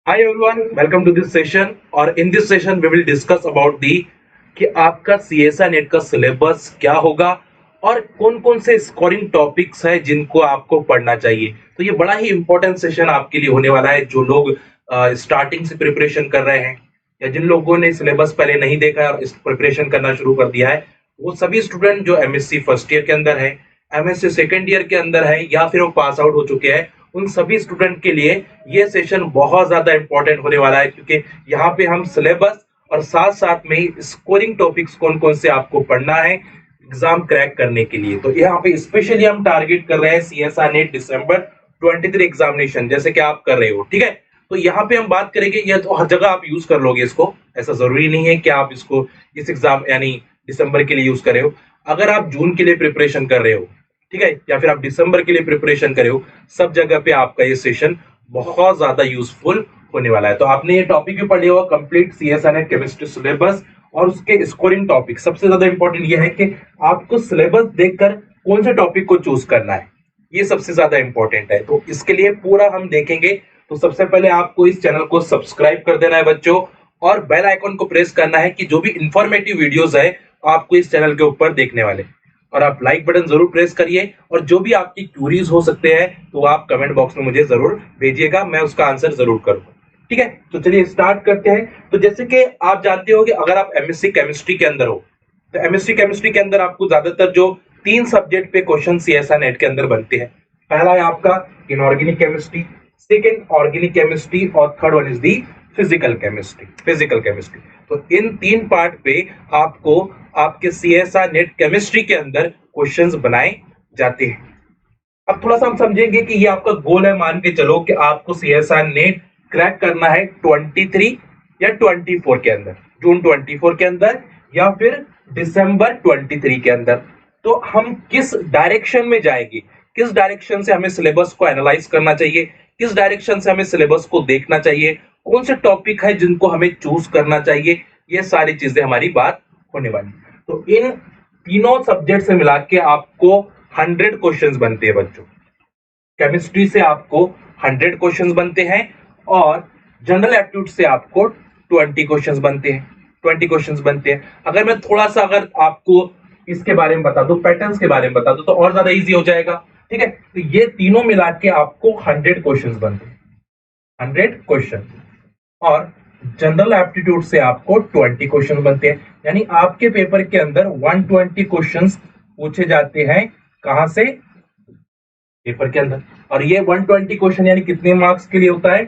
Hi everyone, welcome to this session. और in this session we will discuss about the कि आपका CSI net का syllabus क्या होगा और कौन कौन से स्कोरिंग टॉपिक्स हैं जिनको आपको पढ़ना चाहिए। तो ये बड़ा ही इंपॉर्टेंट सेशन आपके लिए होने वाला है। जो लोग स्टार्टिंग से प्रिपरेशन कर रहे हैं या जिन लोगों ने सिलेबस पहले नहीं देखा है और इस प्रिपरेशन करना शुरू कर दिया है, वो सभी स्टूडेंट जो एमएससी फर्स्ट ईयर के अंदर है, एमएससी सेकेंड ईयर के अंदर है या फिर वो पास आउट हो चुके हैं, उन सभी स्टूडेंट के लिए ये सेशन बहुत ज्यादा इंपॉर्टेंट होने वाला है, क्योंकि यहाँ पे हम सिलेबस और साथ साथ में स्कोरिंग टॉपिक्स कौन कौन से आपको पढ़ना है एग्जाम क्रैक करने के लिए। तो यहाँ पे स्पेशली हम टारगेट कर रहे हैं सीएसआई नेट दिसंबर 23 एग्जामिनेशन, जैसे कि आप कर रहे हो। ठीक है, तो यहाँ पे हम बात करेंगे, ये तो हर जगह आप यूज कर लोगे इसको, ऐसा जरूरी नहीं है कि आप इसको इस एग्जाम यानी दिसंबर के लिए यूज कर रहे हो। अगर आप जून के लिए प्रिपरेशन कर रहे हो, ठीक है, या फिर आप दिसंबर के लिए प्रिपरेशन कर रहे हो, सब जगह पे आपका ये सेशन बहुत ज्यादा यूजफुल होने वाला है। तो आपने ये टॉपिक भी पढ़ लिया होगा, complete CSI net chemistry syllabus और उसके स्कोरिंग टॉपिक। सबसे ज्यादा इंपॉर्टेंट ये है कि आपको सिलेबस देखकर कौन से टॉपिक को चूज करना है, ये सबसे ज्यादा इंपॉर्टेंट है। तो इसके लिए पूरा हम देखेंगे। तो सबसे पहले आपको इस चैनल को सब्सक्राइब कर देना है बच्चों, और बेल आइकन को प्रेस करना है कि जो भी इंफॉर्मेटिव वीडियोस है आपको इस चैनल के ऊपर देखने वाले। और आप लाइक बटन जरूर प्रेस करिए, और जो भी आपकी क्यूरीज हो सकते हैं तो आप कमेंट बॉक्स में मुझे जरूर भेजिएगा, मैं उसका आंसर जरूर करूंगा। ठीक है, तो चलिए स्टार्ट करते हैं। तो जैसे कि आप जानते हो कि अगर आप एमएससी केमिस्ट्री के अंदर हो, तो एमएससी केमिस्ट्री के अंदर आपको ज्यादातर जो 3 सब्जेक्ट पे क्वेश्चन सीएसआई नेट के अंदर बनते हैं। पहला है आपका inorganic chemistry, second organic chemistry, और third one is the physical chemistry. तो इन 3 पार्ट पे आपको आपके सीएसआई नेट केमिस्ट्री के अंदर क्वेश्चंस बनाए जाते हैं। अब थोड़ा सा हम समझेंगे कि ये आपका गोल है। मान के चलो कि आपको सीएसआई नेट क्रैक करना है 23 या 24 के अंदर, जून 24 के अंदर या फिर दिसंबर 23 के अंदर। तो हम किस डायरेक्शन में जाएंगे, किस डायरेक्शन से हमें सिलेबस को एनालाइज करना चाहिए, किस डायरेक्शन से हमें सिलेबस को देखना चाहिए, कौन से टॉपिक है जिनको हमें चूज करना चाहिए, ये सारी चीजें हमारी बात होने वाली। तो इन तीनों सब्जेक्ट से मिला के आपको 100 क्वेश्चंस बनते हैं बच्चों। केमिस्ट्री से आपको 100 क्वेश्चंस बनते हैं, और जनरल एप्टीट्यूड से आपको 20 क्वेश्चंस बनते हैं। 20 क्वेश्चंस बनते हैं। अगर मैं थोड़ा सा अगर आपको इसके बारे में बता दूं, पैटर्न्स के बारे में बता दूं, तो और ज्यादा इजी हो जाएगा। ठीक है, तो ये तीनों मिला के आपको 100 क्वेश्चंस बनते हैं, 100 क्वेश्चन। और जनरल एप्टीट्यूड से आपको 20 क्वेश्चन बनते हैं, यानी आपके पेपर के अंदर 120 क्वेश्चंस पूछे जाते हैं। कहां से? पेपर के अंदर। और ये 120 क्वेश्चन यानी कितने मार्क्स के लिए होता है?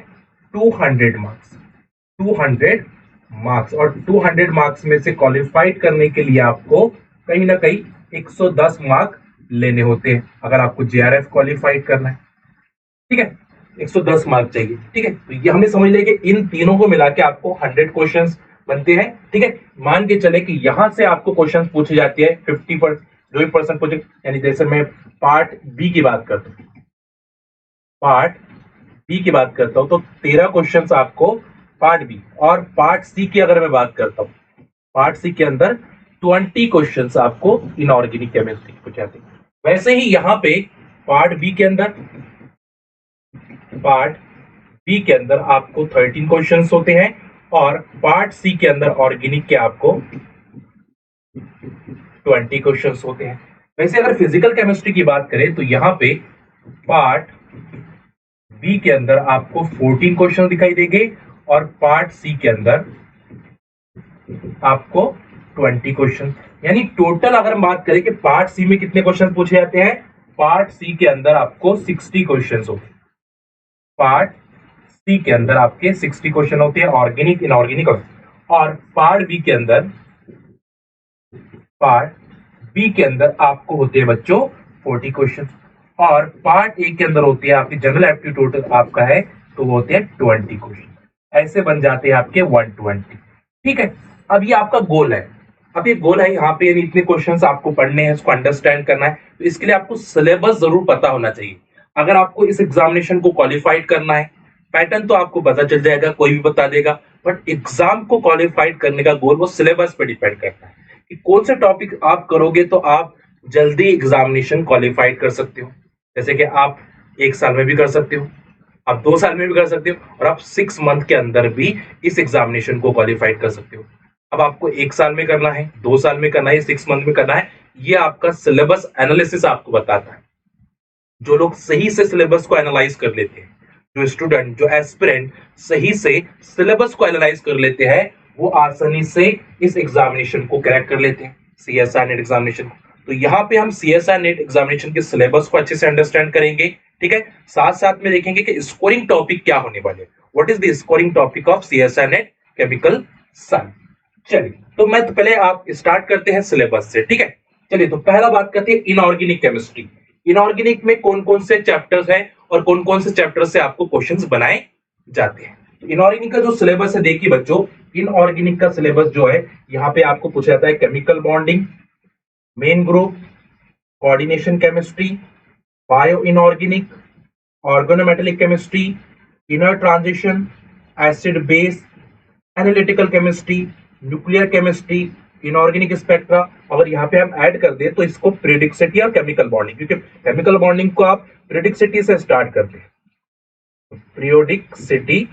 200 मार्क्स। 200 मार्क्स, और 200 मार्क्स में से क्वालिफाइड करने के लिए आपको कहीं ना कहीं 110 मार्क लेने होते हैं, अगर आपको जेआरएफ क्वालिफाइड करना है। ठीक है, 110 मार्क चाहिए। ठीक है, तो ये हमें समझ लें कि इन तीनों को मिला के आपको 100 क्वेश्चंस बनते हैं। ठीक है, मान के चले कि यहां से आपको क्वेश्चंस पूछे जाते हैं 50%, जो भी परसेंट पूछे, यानी जैसे मैं पार्ट बी की बात करता हूँ, पार्ट बी की बात करता हूं तो 13 क्वेश्चंस आपको पार्ट बी। और पार्ट सी की अगर मैं बात करता हूं, पार्ट सी के अंदर 20 क्वेश्चंस आपको इनऑर्गेनिक केमिस्ट्री पूछे जाते हैं। वैसे ही यहां पे पार्ट बी के अंदर, पार्ट बी के अंदर आपको 13 क्वेश्चंस होते हैं, और पार्ट सी के अंदर ऑर्गेनिक के आपको 20 क्वेश्चंस होते हैं। वैसे अगर फिजिकल केमिस्ट्री की बात करें तो यहाँ पे पार्ट बी के अंदर आपको 14 क्वेश्चन दिखाई देंगे, और पार्ट सी के अंदर आपको 20 क्वेश्चन। यानी टोटल अगर हम बात करें कि पार्ट सी में कितने क्वेश्चन पूछे जाते हैं, पार्ट सी के अंदर आपको 60 क्वेश्चन होते हैं। पार्ट सी के अंदर आपके 60 क्वेश्चन होते हैं, ऑर्गेनिक इनऑर्गेनिक। और पार्ट बी के अंदर, पार्ट बी के अंदर आपको होते हैं बच्चों 40 क्वेश्चन, और पार्ट ए के अंदर होती है आपकी जनरल एप्टीट्यूड आपका है तो वो होते हैं 20 क्वेश्चन। ऐसे बन जाते हैं आपके 120। ठीक है, अब ये आपका गोल है। अब ये गोल है यहाँ पे, यानी इतने क्वेश्चंस आपको पढ़ने हैं, इसको अंडरस्टैंड करना है। तो इसके लिए आपको सिलेबस जरूर पता होना चाहिए। अगर आपको इस एग्जामिनेशन को क्वालिफाइड करना है, पैटर्न तो आपको पता चल जाएगा, कोई भी बता देगा, बट एग्जाम को क्वालिफाइड करने का गोल वो सिलेबस पे डिपेंड करता है कि कौन से टॉपिक आप करोगे तो आप जल्दी एग्जामिनेशन क्वालिफाइड कर सकते हो। जैसे कि आप 1 साल में भी कर सकते हो, आप 2 साल में भी कर सकते हो और आप 6 मंथ के अंदर भी इस एग्जामिनेशन को क्वालिफाइड कर सकते हो। अब आपको 1 साल में करना है, 2 साल में करना है, 6 मंथ में करना है, ये आपका सिलेबस एनालिसिस आपको बताता है। जो लोग सही से सिलेबस को एनालाइज कर लेते हैं, जो स्टूडेंट, जो एस्पिरेंट सही से सिलेबस को एनालाइज कर लेते हैं, वो आसानी से इस एग्जामिनेशन को क्रैक कर लेते हैं, सीएसआर नेट एग्जामिनेशन को। तो यहाँ पे हम सीएसआर नेट एग्जामिनेशन के सिलेबस को अच्छे से अंडरस्टैंड करेंगे, ठीक है। साथ साथ में देखेंगे कि स्कोरिंग टॉपिक क्या होने वाले, what is the scoring topic of CSR net chemical science. चलिए, तो मैं तो पहले आप स्टार्ट करते हैं सिलेबस से, ठीक है। चलिए, तो पहला बात करते हैं इनऑर्गेनिक केमिस्ट्री। इनऑर्गेनिक में कौन कौन से चैप्टर्स हैं और कौन कौन से चैप्टर से आपको क्वेश्चंस बनाए जाते हैं। तो इनऑर्गेनिक का जो सिलेबस है, देखिए बच्चों, इनऑर्गेनिक का सिलेबस जो है, यहाँ पे आपको पूछा जाता है chemical bonding, main group, coordination chemistry, bio inorganic, organometallic chemistry, inner transition, acid base, analytical chemistry, nuclear chemistry, inorganic spectra. अगर यहाँ पे हम ऐड कर दे तो इसको प्रेडिक्सिटी और केमिकल बॉन्डिंग, क्योंकि केमिकल बॉन्डिंग को आप प्रेडिक्सिटी से स्टार्ट करते हैं, पीरियोडिकसिटी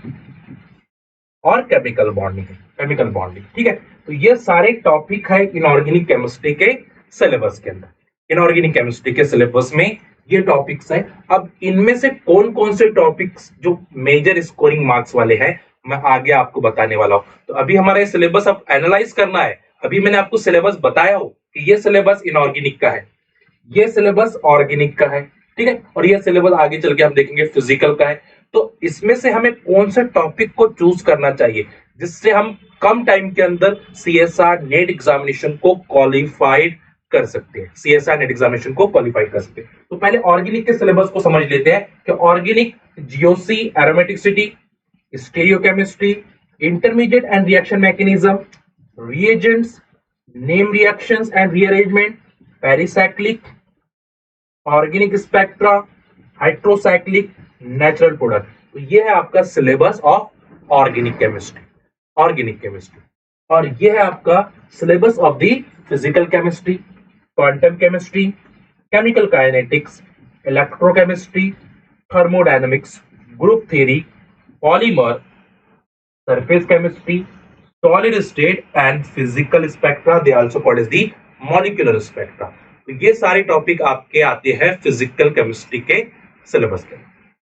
और केमिकल बॉन्डिंग, ठीक है। तो ये सारे टॉपिक है इनऑर्गेनिक केमिस्ट्री के सिलेबस के अंदर। इनऑर्गेनिक केमिस्ट्री के सिलेबस में ये टॉपिक्स है। अब इनमें से कौन कौन से टॉपिक्स जो मेजर स्कोरिंग मार्क्स वाले हैं, मैं आगे आपको बताने वाला हूं। तो अभी हमारा सिलेबस अब एनालाइज करना है। अभी मैंने आपको सिलेबस बताया हो कि ये सिलेबस इनऑर्गेनिक का है, ये सिलेबस ऑर्गेनिक का है, ठीक है, और ये सिलेबस आगे चल के हम देखेंगे फिजिकल का है। तो इसमें से हमें कौन से टॉपिक को चूज करना चाहिए जिससे हम कम टाइम के अंदर सीएसआर नेट एग्जामिनेशन को क्वालिफाइड कर सकते हैं, सीएसआर नेट एग्जामिनेशन को क्वालिफाइड कर सकते हैं। तो पहले ऑर्गेनिक के सिलेबस को समझ लेते हैं कि organic GOC, aromaticity, stereochemistry, intermediate and reaction mechanism, reagents, name reactions and rearrangement, pericyclic, organic spectra, hydrocyclic, natural product. तो ये है आपका सिलेबस ऑफ ऑर्गेनिक केमिस्ट्री। और ये है आपका syllabus of the physical chemistry, quantum chemistry, chemical kinetics, electrochemistry, thermodynamics, group theory, polymer, surface chemistry, solid state and physical spectra, they also called as the molecular spectra। तो ये सारे topic आपके आते हैं फिजिकल केमिस्ट्री के syllabus के।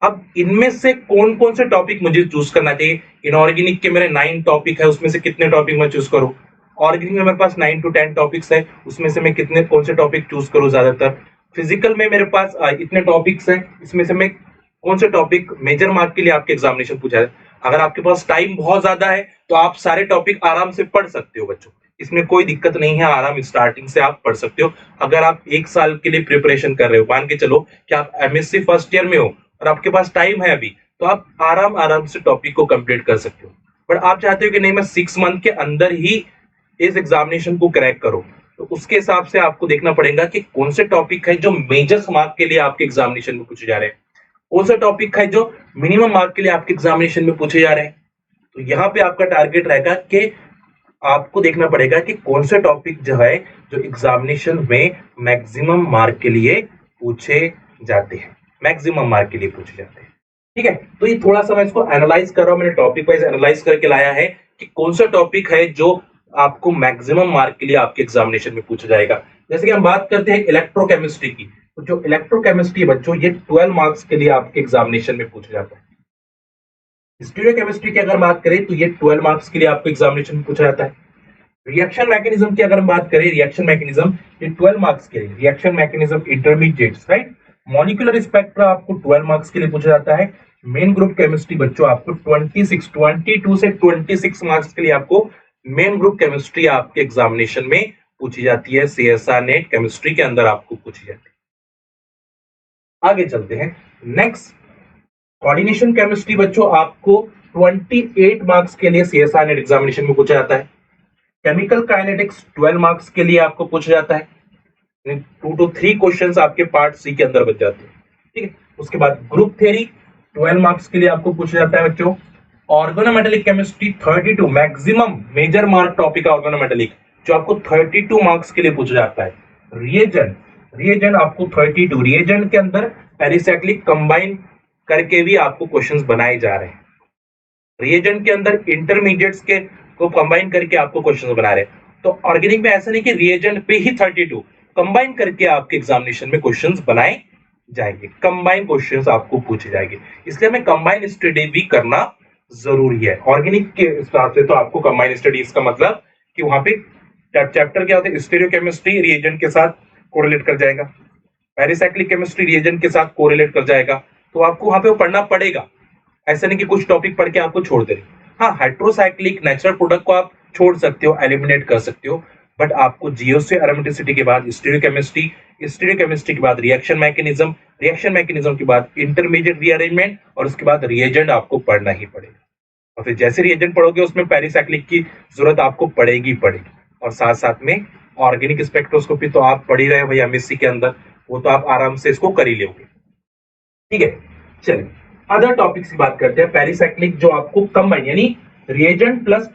अब इनमें से कौन कौन से टॉपिक मुझे चूज करना चाहिए। इनऑर्गेनिक के मेरे 9 टॉपिक है, उसमें से कितने टॉपिक मैं चूज करूं। ऑर्गेनिक में मेरे पास 9 to 10 टॉपिक्स है, उसमें से मैं कितने कौन से टॉपिक चूज करूं ज्यादातर। फिजिकल में मेरे पास इतने टॉपिक्स हैं, इसमें से मैं कौन से टॉपिक मेजर मार्क के लिए आपके एग्जामिनेशन पूछा है। अगर आपके पास टाइम बहुत ज्यादा है तो आप सारे टॉपिक आराम से पढ़ सकते हो बच्चों, इसमें कोई दिक्कत नहीं है, आराम स्टार्टिंग से आप पढ़ सकते हो। अगर आप 1 साल के लिए प्रिपरेशन कर रहे हो, मान के चलो कि आप एमएससी फर्स्ट ईयर में हो और आपके पास टाइम है अभी, तो आप आराम से टॉपिक को कंप्लीट कर सकते हो। बट आप चाहते हो कि नहीं, मैं 6 मंथ के अंदर ही इस एग्जामिनेशन को क्रैक करो, तो उसके हिसाब से आपको देखना पड़ेगा कि कौन से टॉपिक है जो मेजर मार्क के लिए आपके एग्जामिनेशन में पूछे जा रहे हैं, कौन सा टॉपिक है जो मिनिमम मार्क के लिए आपके एग्जामिनेशन में पूछे जा रहे हैं। तो यहाँ पे आपका टारगेट रहेगा कि आपको देखना पड़ेगा कि कौन से टॉपिक जो है जो एग्जामिनेशन में मैक्सिमम मार्क के लिए पूछे जाते हैं, ठीक है। तो ये थोड़ा सा मैं इसको एनालाइज कर रहा हूं, मैंने टॉपिक वाइज एनालाइज करके लाया है कि कौन सा टॉपिक है जो आपको मैक्सिमम मार्क के लिए आपके एग्जामिनेशन में पूछा जाएगा। जैसे कि हम बात करते हैं इलेक्ट्रोकेमिस्ट्री की, तो जो इलेक्ट्रोकेमिस्ट्री बच्चों, ये 12 मार्क्स के लिए आपके एग्जामिनेशन में पूछा जाता है। स्टीरियोकेमिस्ट्री की अगर बात करें तो ये 12 मार्क्स के लिए आपको एग्जामिनेशन में पूछा जाता है। रिएक्शन मैकेनिज्म की अगर हम बात करें, रिएक्शन मैकेनिज्म ये 12 मार्क्स के लिए, reaction mechanism intermediates, right. Molecular spectra आपको 12 मार्क्स के लिए पूछा जाता है। मेन ग्रुप केमिस्ट्री बच्चों आपको 22 से 26 मार्क्स के लिए आपको मेन ग्रुप केमिस्ट्री आपके एग्जामिनेशन में पूछी जाती है, सीएसआर नेट केमिस्ट्री के अंदर आपको पूछी जाती है। आगे चलते हैं, नेक्स्ट कोऑर्डिनेशन केमिस्ट्री बच्चों आपको 28 मार्क्स के लिए सीएसआर नेट एग्जामिनेशन में पूछा जाता है। केमिकल काइनेटिक्स 12 मार्क्स के लिए आपको पूछा जाता है, 2 to 3 क्वेश्चंस आपके पार्ट सी के अंदर बच जाते हैं, ठीक है। उसके बाद ग्रुप थ्योरी 12 मार्क्स के लिए आपको पूछा जाता है बच्चों। Organometallic chemistry 32 maximum major mark topic है ऑर्गेनोमेटेलिक, जो आपको 32 मार्क्स के लिए पूछा जाता है। रिएजेंट आपको 32, रिएजेंट के अंदर पेरिसाइक्लिक, कंबाइन, करके भी आपको क्वेश्चंस बनाए जा रहे हैं। रिएजेंट के अंदर इंटरमीडिएट्स के को कंबाइन करके आपको क्वेश्चंस बना रहे हैं। तो ऑर्गेनिक में ऐसा नहीं कि रिएजेंट पे ही 32 कंबाइन करके आपके एग्जामिनेशन में क्वेश्चंस बनाए जाएंगे, कंबाइन क्वेश्चंस आपको पूछे जाएंगे। इसलिए हमें कंबाइन स्टडी भी करना जरूरी है। ऑर्गेनिक के हिसाब से तो आपको कंबाइन स्टडी, इसका मतलब कि वहां पे चैप्टर क्या होता है, स्टीरियोकेमिस्ट्री रिएजेंट के साथ कोरिलेट कर जाएगा, पेरिसाइक्लिक केमिस्ट्री रिएजेंट के साथ कोरिलेट कर जाएगा, तो आपको वहां पे पढ़ना पड़ेगा। ऐसा नहीं कि कुछ टॉपिक पढ़ के आपको छोड़ दे। हाँ, हाइड्रोसाइक्लिक नेचुरल प्रोडक्ट को आप छोड़ सकते हो, एलिमिनेट कर सकते हो, बट आपको जीओसी एरोमेटिसिटी के बाद स्टीरियोकेमिस्ट्री, स्टीरियोकेमिस्ट्री के बाद रिएक्शन मैकेनिज्म के बाद इंटरमीडिएट रीअरेंजमेंट, और उसके बाद रिएजेंट आपको पढ़ना ही पड़ेगा। और फिर जैसे रिएजेंट पढ़ोगे उसमें पेरिसाइक्लिक की जरूरत आपको पड़ेगी। और साथ साथ में ऑर्गेनिक स्पेक्ट्रोस्कोपी तो आप पढ़ ही रहे हो भाई एमएससी के अंदर, वो तो आप आराम से इसको कर ही लोगे। ठीक है, चलिए अदर टॉपिक्स की बात करते हैं। पेरिसाइक्लिक जो आपको कंबाइन यानी रिएजेंट प्लस,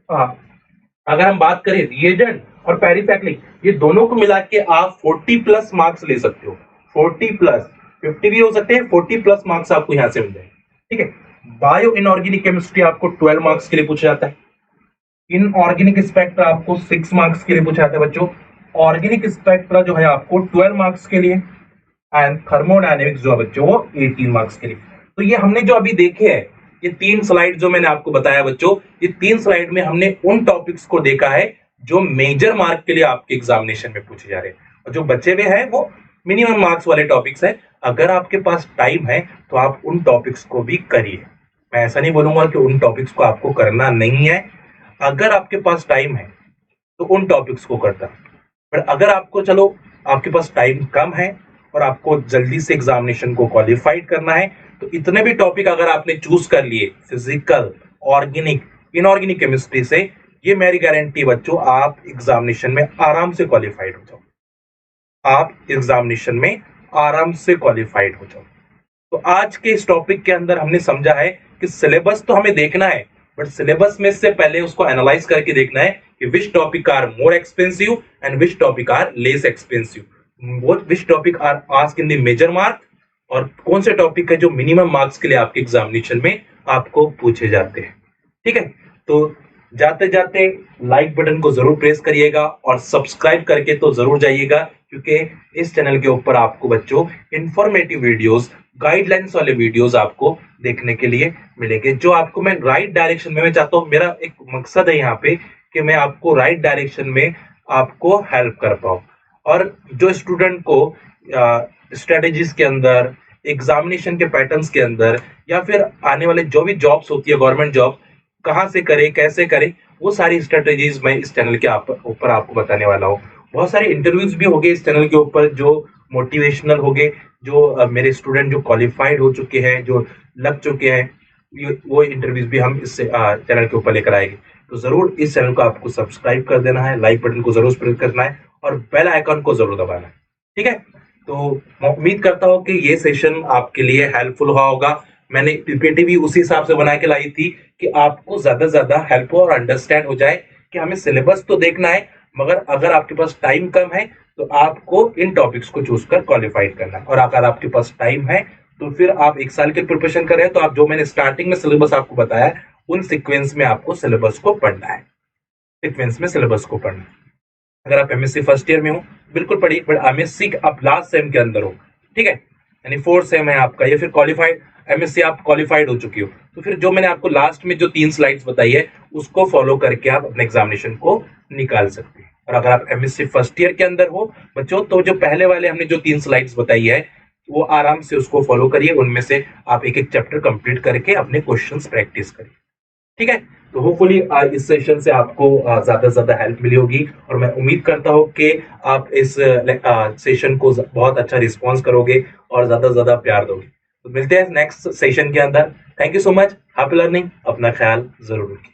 अगर हम बात करें रिएजेंट और पेरिसाइक्लिक, ये दोनों को मिला के आप 40 प्लस मार्क्स ले सकते हो। 40 प्लस, 50 भी हो सकते हैं, 40 प्लस मार्क्स आपको यहां से मिल जाएंगे। ठीक है, बायो इनऑर्गेनिक केमिस्ट्री आपको 12 मार्क्स के लिए पूछा जाता है। इनऑर्गेनिक स्पेक्ट्रा आपको 6 मार्क्स के लिए पूछा जाता है बच्चों। ऑर्गेनिक स्पेक्ट्रा जो है आपको 12 मार्क्स के लिए, एंड थर्मोडायनेमिक्स जो है बच्चों वो 18 मार्क्स के लिए। तो ये हमने जो अभी देखे हैं, ये 3 स्लाइड जो मैंने आपको बताया बच्चों, ये 3 स्लाइड में हमने उन टॉपिक्स को देखा है जो मेजर मार्क के लिए आपके एग्जामिनेशन में पूछे जा रहे हैं, और जो बचे हुए हैं वो मिनिमम मार्क्स वाले टॉपिक्स है। अगर आपके पास टाइम है तो आप उन टॉपिक्स को भी करिए। मैं ऐसा नहीं बोलूंगा कि उन टॉपिक्स को आपको करना नहीं है। अगर आपके पास टाइम है तो उन टॉपिक्स को करता, पर अगर आपको चलो आपके पास टाइम कम है और आपको जल्दी से एग्जामिनेशन को क्वालिफाइड करना है, तो इतने भी टॉपिक अगर आपने चूज कर लिए, फिजिकल, ऑर्गेनिक, इनऑर्गेनिक केमिस्ट्री से, ये मेरी गारंटी बच्चों आप एग्जामिनेशन में आराम से क्वालिफाइड हो जाओ। आप एग्जामिनेशन में आराम से क्वालिफाइड हो जाओ। तो आज के इस टॉपिक के अंदर हमने समझा है कि सिलेबस तो हमें देखना है, बट सिलेबस में से पहले उसको एनालाइज करके देखना है कि which topic are more expensive and which topic are less expensive, which topic are asked in the major mark, और कौन से टॉपिक है जो मिनिमम मार्क्स के लिए आपके एग्जामिनेशन में आपको पूछे जाते हैं। ठीक है, तो जाते जाते लाइक बटन को जरूर प्रेस करिएगा और सब्सक्राइब करके तो जरूर जाइएगा, क्योंकि इस चैनल के ऊपर आपको बच्चों इंफॉर्मेटिव वीडियोस, गाइडलाइंस वाले वीडियोस आपको देखने के लिए मिलेंगे, जो आपको मैं राइट डायरेक्शन में, मैं चाहता हूं, मेरा एक मकसद है यहाँ पे कि मैं आपको राइट डायरेक्शन में आपको हेल्प कर पाऊं, और जो स्टूडेंट को स्ट्रेटेजीज के अंदर, एग्जामिनेशन के पैटर्न्स के अंदर, या फिर आने वाले जो भी जॉब्स होती है, गवर्नमेंट जॉब कहाँ से करे, कैसे करे, वो सारी स्ट्रेटेजीज मैं इस चैनल के ऊपर आपको बताने वाला हूँ। बहुत सारे इंटरव्यूज भी हो गए इस चैनल के ऊपर जो मोटिवेशनल हो गए, जो मेरे स्टूडेंट जो क्वालिफाइड हो चुके हैं, जो लग चुके हैं, वो इंटरव्यूज भी हम इस चैनल के ऊपर लेकर आएंगे। तो जरूर इस चैनल को आपको सब्सक्राइब कर देना है, लाइक बटन को जरूर प्रेस करना है, और बेल आइकन को जरूर दबाना है। ठीक है, तो मैं उम्मीद करता हूँ कि ये सेशन आपके लिए हेल्पफुल हुआ होगा। मैंने पीपीटी भी उसी हिसाब से बना के लाई थी कि आपको ज्यादा से ज्यादा हेल्प हो और अंडरस्टैंड हो जाए कि हमें सिलेबस तो देखना है, मगर अगर आपके पास टाइम कम है तो आपको इन टॉपिक्स को चूज कर क्वालिफाइड करना है, और अगर आपके पास टाइम है तो फिर आप 1 साल की प्रिपरेशन कर रहे हैं, तो आप जो मैंने स्टार्टिंग में सिलेबस आपको बताया उन सीक्वेंस में आपको सिलेबस को पढ़ना है, सीक्वेंस में सिलेबस को पढ़ना है। अगर आप एमएससी फर्स्ट ईयर में हो बिल्कुल पढ़िए, बट एमएससी आप लास्ट सेम के अंदर हो, ठीक है, यानी 4th सेम है आपका, या फिर क्वालिफाइड एमएससी आप क्वालिफाइड हो चुकी हो, तो फिर जो मैंने आपको लास्ट में जो 3 स्लाइड्स बताई है उसको फॉलो करके आप अपने एग्जामिनेशन को निकाल सकते हैं। और अगर आप एमएससी फर्स्ट ईयर के अंदर हो बच्चों, तो जो पहले वाले हमने जो 3 स्लाइड्स बताई है वो आराम से उसको फॉलो करिए, उनमें से आप एक एक चैप्टर कंप्लीट करके अपने क्वेश्चंस प्रैक्टिस करिए। ठीक है, तो होपफुली इस सेशन से आपको ज्यादा से ज्यादा हेल्प मिली होगी, और मैं उम्मीद करता हूँ कि आप इस सेशन को बहुत अच्छा रिस्पॉन्स करोगे और ज्यादा से ज्यादा प्यार दोगे। तो मिलते हैं नेक्स्ट सेशन के अंदर। Thank you so much, happy learning, अपना ख्याल जरूर रखिए।